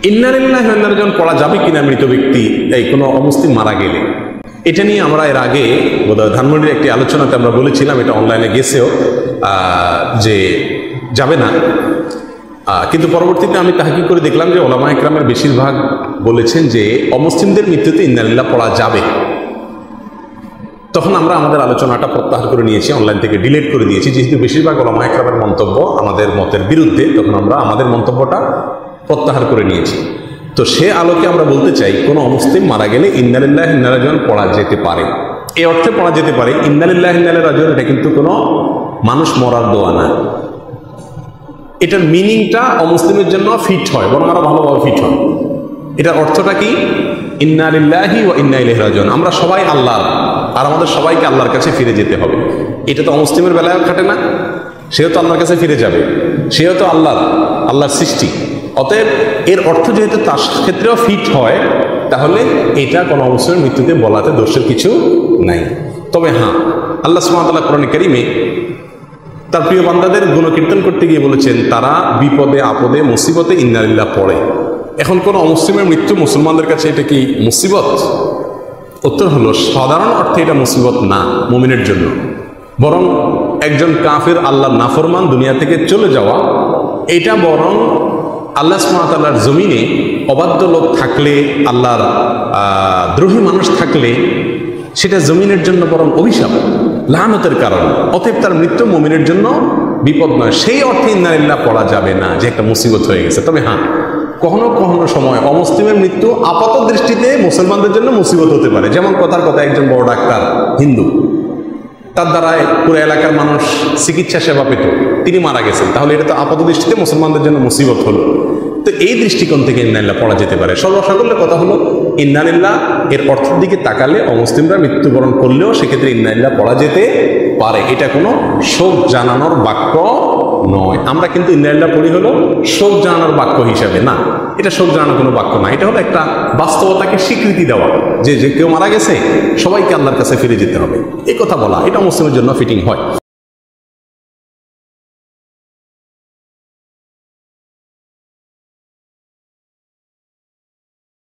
ইন্না লিল্লাহি ওয়া ইন্না ইলাইহি রাজিউন পড়া যাবে কিনা মৃত ব্যক্তি এই কোনো অমুসলিম মারা গেলে, এটা নিয়ে আমরা এর আগে বোধহয় ধানমন্ডির একটি আলোচনাতে আমরা বলেছিলাম, এটা অনলাইনে গেছেও, যে যাবে না। কিন্তু পরবর্তীতে আমি তাহকিক করে দেখলাম যে ওলামা ইকরামের বেশিরভাগ বলেছেন যে অমুসলিমদের মৃত্যুতে ইন্না লিল্লাহ পড়া যাবে। তখন আমরা আমাদের আলোচনাটা প্রত্যাহার করে নিয়েছি, অনলাইন থেকে ডিলিট করে দিয়েছি, যেহেতু বেশিরভাগ ওলামা ইকরামের মন্তব্য আমাদের মতের বিরুদ্ধে, তখন আমরা আমাদের মন্তব্যটা প্রত্যাহার করে নিয়েছি। তো সে আলোকে আমরা বলতে চাই, কোনো অমুসলিম মারা গেলে ইন্না লিল্লাহি ওয়া ইন্না ইলাইহি রাজিউন পড়া যেতে পারে, এই অর্থে পড়া যেতে পারে। ইন্না লিল্লাহি ওয়া ইন্না ইলাইহি রাজিউন এটা কিন্তু কোনো মানুষ মরার দোয়া না, এটার মিনিংটা অমুসলিমের জন্য ফিট হয়, বরং আরো ভালোভাবে ফিট হয়। এটার অর্থটা কি? ইন্না লিল্লাহি ওয়া ইন্না ইলাইহি রাজিউন, আমরা সবাই আল্লাহর, আর আমাদের সবাইকে আল্লাহর কাছে ফিরে যেতে হবে। এটা তো অমুসলিমের বেলায় খাটে না, সেও তো আল্লাহর কাছে ফিরে যাবে, সেও তো আল্লাহর সৃষ্টি। অতএব এর অর্থ যেহেতু তার ক্ষেত্রেও ফিট হয়, তাহলে এটা কোনো অমুসলিমের মৃত্যুতে বলাতে দোষের কিছু নাই। তবে হ্যাঁ, আল্লাহ সুবহানাহু ওয়া তাআলা কোরআনে কারীমে তার প্রিয় বান্দাদের গুণকীর্তন করতে গিয়ে বলেছেন, তারা বিপদে আপদে মুসিবতে ইন্না লিল্লাহ পড়ে। এখন কোন অমুসলিমের মৃত্যু মুসলমানদের কাছে এটা কি মুসিবত? উত্তর হলো, সাধারণ অর্থে এটা মুসিবত না মুমিনের জন্য, বরং একজন কাফির আল্লাহর নাফরমান দুনিয়া থেকে চলে যাওয়া, এটা বরং আল্লাহ সুবহানাহু ওয়া তাআলার জমিনে অবাধ্য লোক থাকলে, আল্লাহর দ্রোহী মানুষ থাকলে, সেটা জমিনের জন্য বরং অভিশাপ, লানতের কারণ। অতএব তার মৃত্যু মুমিনের জন্য বিপদ নয়। সেই অর্থে ইন্না লিল্লাহ পড়া যাবে না যে একটা মুসিবত হয়ে গেছে। তবে হ্যাঁ, কখনো কখনো সময় অমুসলিমের মৃত্যু আপাত দৃষ্টিতে মুসলমানদের জন্য মুসিবত হতে পারে। যেমন কথার কথা, একজন বড় ডাক্তার হিন্দু, তার দ্বারায় পুরো এলাকার মানুষ চিকিৎসা সেবা পেত, তিনি মারা গেছেন, তাহলে এটা তো আপাত দৃষ্টিতে মুসলমানদের জন্য মুসিবত হলো। তো এই দৃষ্টিকোণ থেকে ইন্না লিল্লাহ পড়া যেতে পারে। সর্বসাকল্যে কথা হলো, ইন্না লিল্লাহ এর অর্থের দিকে তাকালে অমুসলিমরা মৃত্যুবরণ করলেও সেক্ষেত্রে ইন্না লিল্লাহ পড়া যেতে পারে। এটা কোনো শোক জানানোর বাক্য নয়। আমরা কিন্তু ইন্না লিল্লাহ পড়ি হলো শোক জানানোর বাক্য হিসাবে না, এটা শোক জানানোর কোনো বাক্য না। এটা হলো একটা বাস্তবতাকে স্বীকৃতি দেওয়া যে কেউ মারা গেছে, সবাইকে আল্লাহর কাছে ফিরে যেতে হবে, এই কথা বলা, এটা মুসলিমের জন্য ফিটিং হয়।